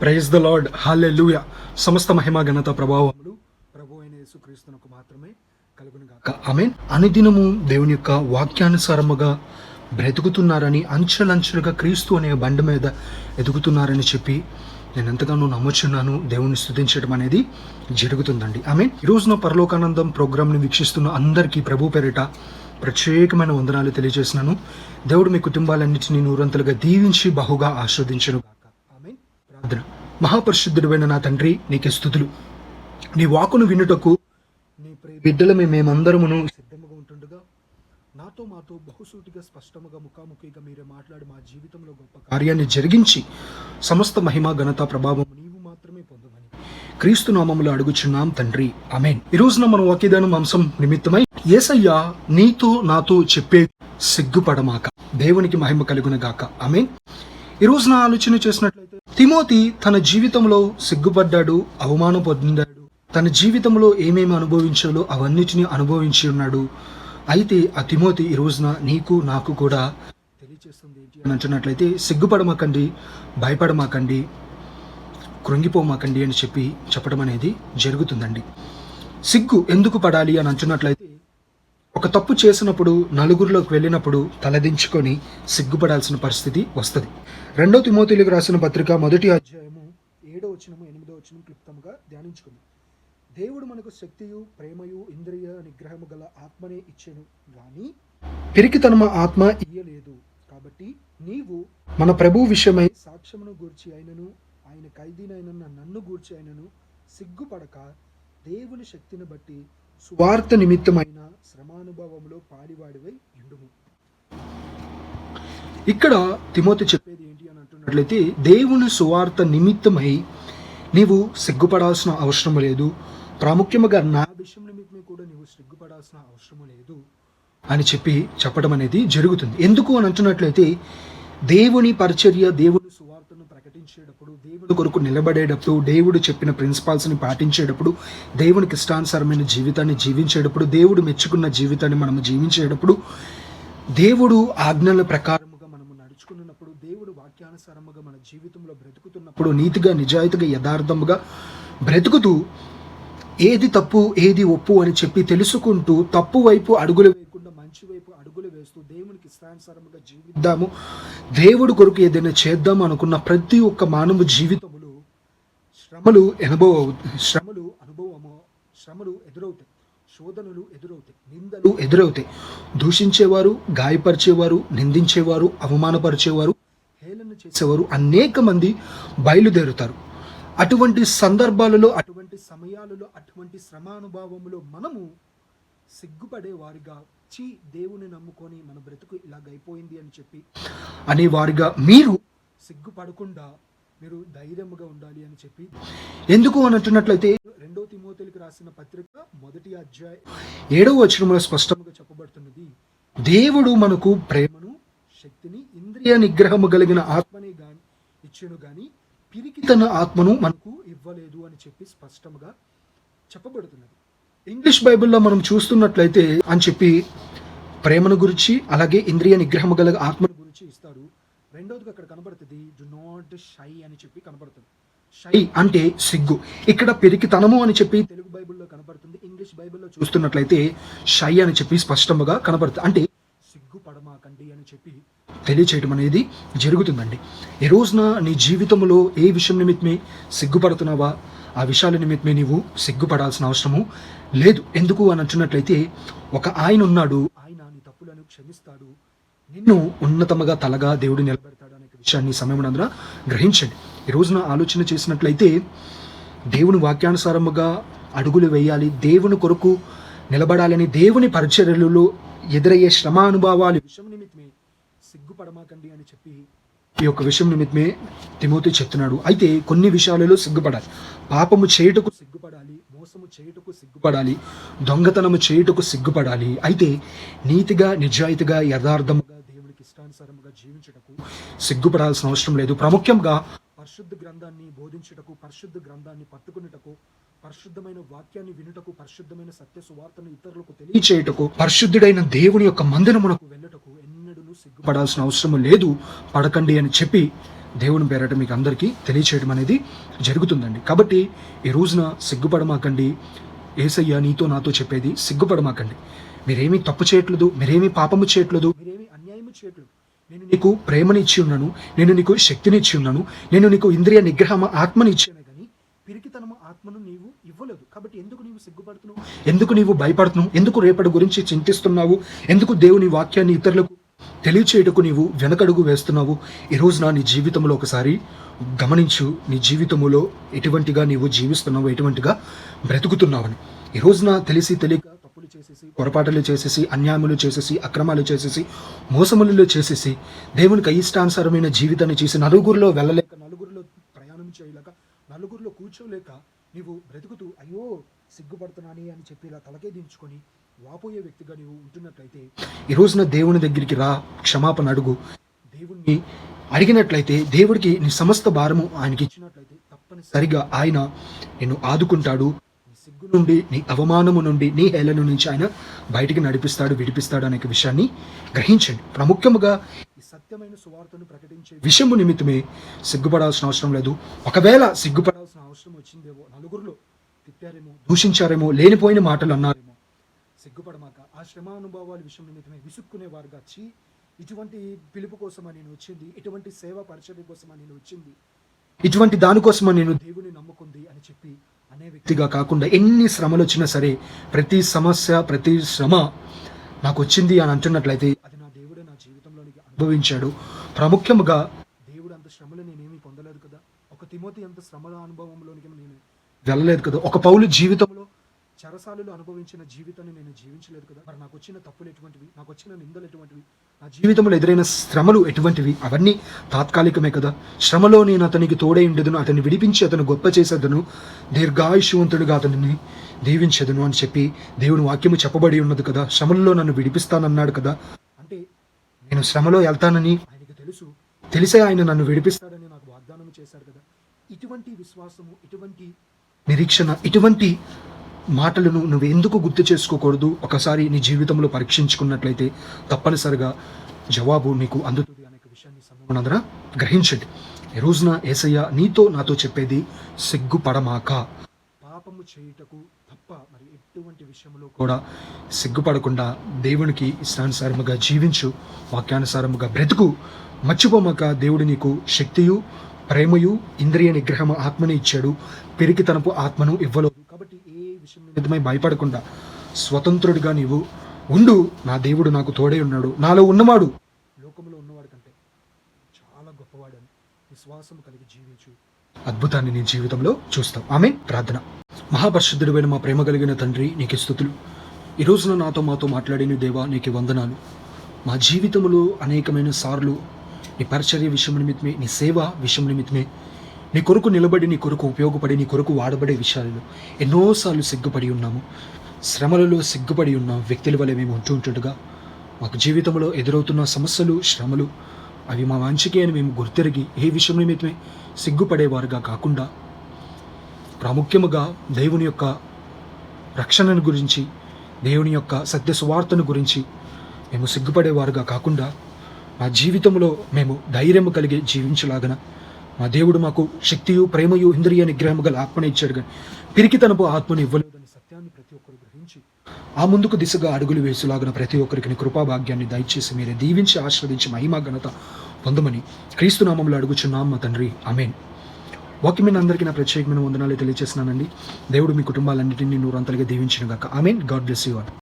Praise the lord, హల్లెలూయా. సమస్త మహిమ ఘనత ప్రభావములు ప్రభు అయిన యేసుక్రీస్తునకు మాత్రమే కలుగును గాక. ఆమేన్. అనుదినము దేవుని యొక్క వాక్యానుసారముగా బ్రతుకుతున్నారని, అంచెలంచెలుగా క్రీస్తు అనే బండ మీద ఎదుగుతున్నారని చెప్పి నేను ఎంతగానో నమ్ముచున్నాను. దేవుని స్తుతించడం అనేది జరుగుతుందండి. ఆమేన్. ఈ రోజున పరలోకానందం ప్రోగ్రామ్ని వీక్షిస్తున్న అందరికీ ప్రభు పేరిట ప్రత్యేకమైన వందనాలు తెలియజేస్తున్నాను. దేవుడు మీ కుటుంబాలన్నింటినీ నూరంతలుగా దీవించి బహుగా ఆస్వాదించును గాక. ఆమేన్. ప్రార్థన. మహాపరిశుద్ధుడైన నా తండ్రి, నీకే స్తుతులు. నీ వాక్కును వినుటకు నీ బిడ్డలమే మేమందరమును సిద్ధముగా ఉంటుండగా నాతో మాతో బహుసూటిగా స్పష్టముగా ముఖాముఖిగా మీరే మాట్లాడి మా జీవితంలో గొప్ప కార్యాన్ని జరిగించి సమస్త మహిమ ఘనత ప్రభావం నీవు మాత్రమే పొందమని క్రీస్తు నామములో అడుగుచున్నాం తండ్రి. ఆమేన్. ఈ రోజున మనం వాక్యదానం అంశం నిమిత్తమై యేసయ్య నీతో నాతో చెప్పే సిగ్గుపడమాక. దేవునికి మహిమ కలుగును గాక. ఆమేన్. ఈ రోజున ఆలోచన చేసినట్లయితే తిమోతి తన జీవితంలో సిగ్గుపడ్డాడు, అవమానం పొందాడు. తన జీవితంలో ఏమేమి అనుభవించాలో అవన్నిటిని అనుభవించి ఉన్నాడు. అయితే ఆ తిమోతి ఈ రోజున నీకు నాకు కూడా తెలియజేస్తుంది ఏంటి అని అంటున్నట్లయితే, సిగ్గుపడమాకండి, భయపడమాకండి, కృంగిపోమాకండి అని చెప్పడం అనేది జరుగుతుందండి. సిగ్గు ఎందుకు పడాలి అని అంటున్నట్లయితే, ఒక తప్పు చేసినప్పుడు నలుగురిలోకి వెళ్ళినప్పుడు తలదించుకొని సిగ్గుపడాల్సిన పరిస్థితి వస్తుంది. 2 తిమోతిలకు రాసిన పత్రిక 1వ అధ్యాయము 7వ వచనము 8వ వచనం క్లుప్తంగా ధ్యానించుకుంది. దేవుడు మనకు శక్తియు ప్రేమయు ఇంద్రియ నిగ్రహము గల ఆత్మనే ఇచ్చెను గాని పిరికితనమ ఆత్మ ఇయ్యలేదు. కాబట్టి నీవు మన ప్రభు విషయమై సాక్ష్యమును గూర్చి అయినను ఆయన ఖైదీనైన నన్ను గూర్చి అయినను సిగ్గుపడక దేవుని శక్తిని బట్టి సువార్త నిమిత్తమైన శ్రమానుభవంలో పాడివాడివై ఉండుము. ఇక్కడ తిమోతి చెప్పేది ఏంటి అని అంటున్నట్లయితే, దేవుని సువార్త నిమిత్తమై నీవు సిగ్గుపడాల్సిన అవసరం లేదు. ప్రాముఖ్యముగా నా విషయం నిమిత్తమై కూడా నీవు సిగ్గుపడాల్సిన అవసరం లేదు అని చెప్పడం అనేది జరుగుతుంది. ఎందుకు అని అంటున్నట్లయితే, దేవుని పరిచర్య, దేవుని సువార్తను ప్రకటించేటప్పుడు, దేవుని కొరకు నిలబడేటప్పుడు, దేవుడు చెప్పిన ప్రిన్సిపాల్స్ని పాటించేటప్పుడు, దేవునికి ఇష్టానుసారమైన జీవితాన్ని జీవించేటప్పుడు, దేవుడు మెచ్చుకున్న జీవితాన్ని మనము జీవించేటప్పుడు, దేవుడు ఆజ్ఞల ప్రకారముగా మనము నడుచుకున్నప్పుడు, దేవుడు వాక్యానుసారముగా మన జీవితంలో బ్రతుకుతున్నప్పుడు, నీతిగా నిజాయితీగా యథార్థముగా బ్రతుకుతూ ఏది తప్పు ఏది ఒప్పు అని తెలుసుకుంటూ తప్పు వైపు అడుగులు వేయకుండా మంచి వైపు అడుగులు వేస్తూ దేవునికి ఇష్టానుసారముగా జీవిద్దాము, దేవుడు కొరకు ఏదైనా చేద్దాము అనుకున్న ప్రతి ఒక్క మానవ జీవితములు శ్రమలు ఎదురవుతాయి, శోధనలు ఎదురవుతాయి, నిందలు ఎదురవుతాయి. దూషించేవారు, గాయపరిచేవారు, నిందించేవారు, అవమానపరిచేవారు, హేళన చేసేవారు అనేక మంది బయలుదేరుతారు. అటువంటి సందర్భాలలో, అటువంటి సమయాలలో, అటువంటి శ్రమానుభవములో మనము సిగ్గుపడే వారిగా, దేవుని నమ్ముకొని మన బ్రతుకు ఇలాగైపోయింది అని అనేవారిగా మీరు సిగ్గుపడకుండా మీరు ధైర్యముగా ఉండాలి అని ఎందుకు అని అంటున్నట్లయితే, 2 తిమోతిలకు రాసిన పత్రిక 1వ అధ్యాయం 7వ వచనంలో స్పష్టంగా చెప్పబడుతున్నది, దేవుడు మనకు ప్రేమను, శక్తిని, ఇంద్రియ నిగ్రహము కలిగిన ఆత్మని ఇచ్చెను గాని పిరికితన ఆత్మను మనకు ఇవ్వలేదు అని స్పష్టంగా చెప్పబడుతున్నది. ఇంగ్లీష్ బైబిల్లో మనం చూస్తున్నట్లయితే ప్రేమను గురించి, అలాగే ఇంద్రియ నిగ్రహము గల ఆత్మను గురించి ఇస్తాడు. రెండవదిగా అక్కడ కనబడుతుంది డు నాట్ షై అని కనబడుతుంది. షై అంటే సిగ్గు. ఇక్కడ పిరికితనము అని తెలుగు బైబిల్లో కనబడుతుంది. ఇంగ్లీష్ బైబిల్లో చూస్తున్నట్లయితే షై అని స్పష్టంగా కనబడుతుంది. అంటే సిగ్గుపడమాకండి అని తెలియచేయడం అనేది జరుగుతుందండి. ఈ రోజున నీ జీవితంలో ఏ విషయం నిమిత్తమే సిగ్గుపడుతున్నావా, ఆ విషయాల నిమిత్తమే నీవు సిగ్గుపడాల్సిన అవసరము లేదు. ఎందుకు అని అంటున్నట్లయితే, ఒక ఆయన ఉన్నాడు, ఆయన నీ తప్పులను క్షమిస్తాడు, నిన్ను ఉన్నతముగా తలగా దేవుడు నిలబెడతాడు అనే విషయాన్ని సమయం అందరూ గ్రహించండి. ఈ రోజున ఆలోచన చేసినట్లయితే, దేవుని వాక్యానుసారముగా అడుగులు వేయాలి, దేవుని కొరకు నిలబడాలని, దేవుని పరిచర్యలలో ఎదురయ్యే శ్రమ అనుభవాల విషయం నిమిత్తమే సిగ్గుపడమాకండి అని ఈ యొక్క విషయం నిమిత్తమే తిమోతి చెప్తున్నాడు. అయితే కొన్ని విషయాలలో సిగ్గుపడాలి. పాపము చేయుటకు సిగ్గుపడాలి, మోసము చేయుటకు సిగ్గుపడాలి, దొంగతనము చేయుటకు సిగ్గుపడాలి. అయితే నీతిగా నిజాయితీగా యథార్థముగా దేవునికి ఇష్టానుసారముగా జీవించుటకు సిగ్గుపడాల్సిన అవసరం లేదు. ప్రాముఖ్యంగా పరిశుద్ధ గ్రంథాన్ని బోధించుటకు, పరిశుద్ధ గ్రంథాన్ని పట్టుకునేటకు, పరిశుద్ధమైన వాక్యాన్ని వినుటకు, పరిశుద్ధమైన సత్య సువార్తను ఇతరులకు తెలియచేయుటకు, పరిశుద్ధుడైన దేవుని యొక్క మందిరమునకు వెళ్ళటకు ఎన్నడూ సిగ్గుపడాల్సిన అవసరం లేదు, పడకండి అని చెప్పి దేవుని పేరట మీకు అందరికీ తెలియచేయడం అనేది జరుగుతుందండి. కాబట్టి ఈ రోజున సిగ్గుపడమాకండి. యేసయ్య నీతో నాతో చెప్పేది, సిగ్గుపడమాకండి. మీరేమీ తప్పు చేయట్లేదు, మీరేమీ పాపము చేయట్లేదు, మీరేమీ అన్యాయము చేయట్లేదు. నేను నీకు ప్రేమని ఇచ్చి ఉన్నాను, నేను నీకు శక్తిని ఇచ్చి ఉన్నాను, నేను నీకు ఇంద్రియ నిగ్రహం ఆత్మని ఇచ్చాను, కానీ పిరికితనము ఆత్మను నీవు ఇవ్వలేదు. కాబట్టి ఎందుకు నీవు సిగ్గుపడుతున్నావు, ఎందుకు నీవు భయపడుతున్నావు, ఎందుకు రేపటి గురించి చింతిస్తున్నావు, ఎందుకు దేవుని వాక్యాన్ని ఇతరులకు తెలియచేయటకు నీవు వెనకడుగు వేస్తున్నావు? ఈ రోజున నీ జీవితంలో ఒకసారి గమనించు, నీ జీవితంలో ఎటువంటిగా నీవు జీవిస్తున్నావు, ఎటువంటిగా బ్రతుకుతున్నావని. ఈ రోజున తెలిసి తెలియక తప్పులు చేసేసి, పొరపాటులు చేసేసి, అన్యాయములు చేసేసి, అక్రమాలు చేసేసి, మోసములు చేసేసి, దేవునికి అయిష్టానుసారమైన జీవితాన్ని చేసి నలుగురిలో వెళ్ళలేక, నలుగురిలో ప్రయాణం చేయలేక, నలుగురిలో కూర్చోలేక నీవు బ్రతుకుతూ అయ్యో సిగ్గుపడుతున్నాని అని చెప్పి ఇలా తలకే దించుకొని వాపోయే వ్యక్తిగా నీవు ఉంటున్నట్లయితే ఈ రోజున దేవుని దగ్గరికి రా, క్షమాపణ అడుగు. దేవుణ్ణి అడిగినట్లయితే, దేవుడికి నీ సమస్త భారము ఆయనకి ఇచ్చినట్లయితే తప్పనిసరిగా ఆయన నిన్ను ఆదుకుంటాడు. నీ సిగ్గు నుండి, నీ అవమానము నుండి, నీ హేళన నుంచి ఆయన బయటికి నడిపిస్తాడు, విడిపిస్తాడు అనే విషయాన్ని గ్రహించండి. ప్రాముఖ్యముగా ఈ సత్యమైన సువార్తను ప్రకటించే విషయము నిమిత్తమే సిగ్గుపడాల్సిన అవసరం లేదు. ఒకవేళ సిగ్గుపడాల్సిన అవసరం వచ్చిందేమో, నలుగురిలో తిట్టారేమో, దూషించారేమో, లేనిపోయిన మాటలు అన్నారేమో, సిగ్గుపడమాక. ఆ శ్రమ అనుభవాల విషయం నిమిత్తమే విసుక్కునేవారుగా, ఇటువంటి పిలుపు కోసమా నేను వచ్చింది, ఇటువంటి సేవా పరిచర్య కోసమా నేను వచ్చింది, ఇటువంటి దానికోసమా నేను దేవుని నమ్ముకుంది అని చెప్పి అనే వ్యక్తిగా కాకుండా, ఎన్ని శ్రమలు వచ్చినా సరే, ప్రతి సమస్య, ప్రతి శ్రమ నాకు వచ్చింది అని అంటున్నట్లయితే అది నా దేవుడే నా జీవితంలోనికి అనుభవించాడు. ప్రాముఖ్యముగా దేవుడు అంత శ్రమలు నేనేమీ పొందలేదు కదా, ఒక తిమోతి అంత శ్రమల అనుభవంలోనికి నేను వెళ్ళలేదు కదా, ఒక పౌలు జీవితంలో చెరసాలలో అనుభవించిన జీవితాన్ని నేను జీవించలేదు కదా. మరి నాకు వచ్చిన తప్పులు ఎటువంటివి, నాకు వచ్చిన నిందలు ఎటువంటివి, నా జీవితంలో ఎదురైన శ్రమలు ఎటువంటివి, అవన్నీ తాత్కాలికమే కదా. శ్రమలో నేను అతనికి తోడై ఉండేదను, అతన్ని విడిపించి అతను గొప్ప చేసేదను, దీర్ఘాయుష్యవంతుడిగా అతనిని దీవించేదను అని చెప్పి దేవుని వాక్యము చెప్పబడి ఉన్నది కదా. శ్రమల్లో నన్ను విడిపిస్తానన్నాడు కదా. అంటే నేను శ్రమలో వెళ్తానని ఆయనకు తెలుసు, తెలిసే ఆయన నన్ను విడిపిస్తాడని నాకు వాగ్దానం చేశాడు కదా. ఇటువంటి విశ్వాసము, ఇటువంటి నిరీక్షణ, ఇటువంటి మాటలను నువ్వు ఎందుకు గుర్తు చేసుకోకూడదు? ఒకసారి నీ జీవితంలో పరీక్షించుకున్నట్లయితే తప్పనిసరిగా జవాబు నీకు అందుతుంది అనే విషయాన్ని సమూహనందన గ్రహించండి. ఈ రోజున యేసయ్య నీతో నాతో చెప్పేది, సిగ్గుపడమాక. పాపము చేయుటకు తప్ప మరి ఎటువంటి విషయంలో కూడా సిగ్గుపడకుండా దేవునికి ఇష్టానుసారముగా జీవించు, వాక్యానుసారముగా బ్రతుకు. మర్చిపోమాక, దేవుడు నీకు శక్తియు, ప్రేమయు, ఇంద్రియ నిగ్రహము ఆత్మని ఇచ్చాడు, పిరికితనపు ఆత్మను ఇవ్వలేదు. కాబట్టి ఏ విషయం నిమిత్తమై భయపడకుండా స్వతంత్రుడిగా నీవు ఉండు. నా దేవుడు నాకు తోడే ఉన్నాడు, నాలో ఉన్నవాడు లోకంలో ఉన్నవాడు కంటే చాలా గొప్పవాడని విశ్వాసం కలిగి జీవించు. అద్భుతాన్ని నీ జీవితంలో చూస్తావు. ఆమె ప్రార్థన. మహాపరిశుద్ధుడైన మా ప్రేమ కలిగిన తండ్రి, నీకు స్తుతులు. ఈ రోజున నాతో మాతో మాట్లాడిన దేవా, నీకు వందనాలు. మా జీవితంలో అనేకమైన సార్లు నీ పరిచర్య విషయం నిమిత్తమే, నీ సేవ విషయం నిమిత్తమే, నీ కొరకు నిలబడి, నీ కొరకు ఉపయోగపడి, నీ కొరకు వాడబడే విషయాలలో ఎన్నోసార్లు సిగ్గుపడి ఉన్నాము, శ్రమలలో సిగ్గుపడి ఉన్నాము. వ్యక్తుల వల్ల మేము ఉంటుండగా మాకు జీవితంలో ఎదురవుతున్న సమస్యలు, శ్రమలు అవి మా మంచికే అని మేము గుర్తెరిగి ఏ విషయం నిమిత్తమే సిగ్గుపడేవారుగా కాకుండా, ప్రాముఖ్యముగా దేవుని యొక్క రక్షణను గురించి, దేవుని యొక్క సత్య సువార్తను గురించి మేము సిగ్గుపడేవారుగా కాకుండా, మా జీవితంలో మేము ధైర్యము కలిగి జీవించలాగన మా దేవుడు మాకు శక్తియు, ప్రేమయు, ఇంద్రియ నిగ్రహము గల ఆత్మను ఇచ్చాడు, కానీ పిరికితనపు ఆత్మను ఇవ్వలేదని సత్యాన్ని ప్రతి ఒక్కరు గ్రహించి ఆ ముందుకు దిశగా అడుగులు వేసులాగిన ప్రతి ఒక్కరికి నీ కృపాభాగ్యాన్ని దయచేసి మీరే దీవించి ఆశీర్వదించి మహిమా ఘనత పొందమని క్రీస్తు నామములో అడుగుచున్నాం మా తండ్రి, ఆమేన్. వాక్యమైన అందరికీ నా ప్రత్యేకమైన వందనాలు తెలియజేస్తున్నానండి. దేవుడు మీ కుటుంబాలన్నింటినీ నూరంతలుగా దీవించిన గాక. ఆమేన్. God bless you all.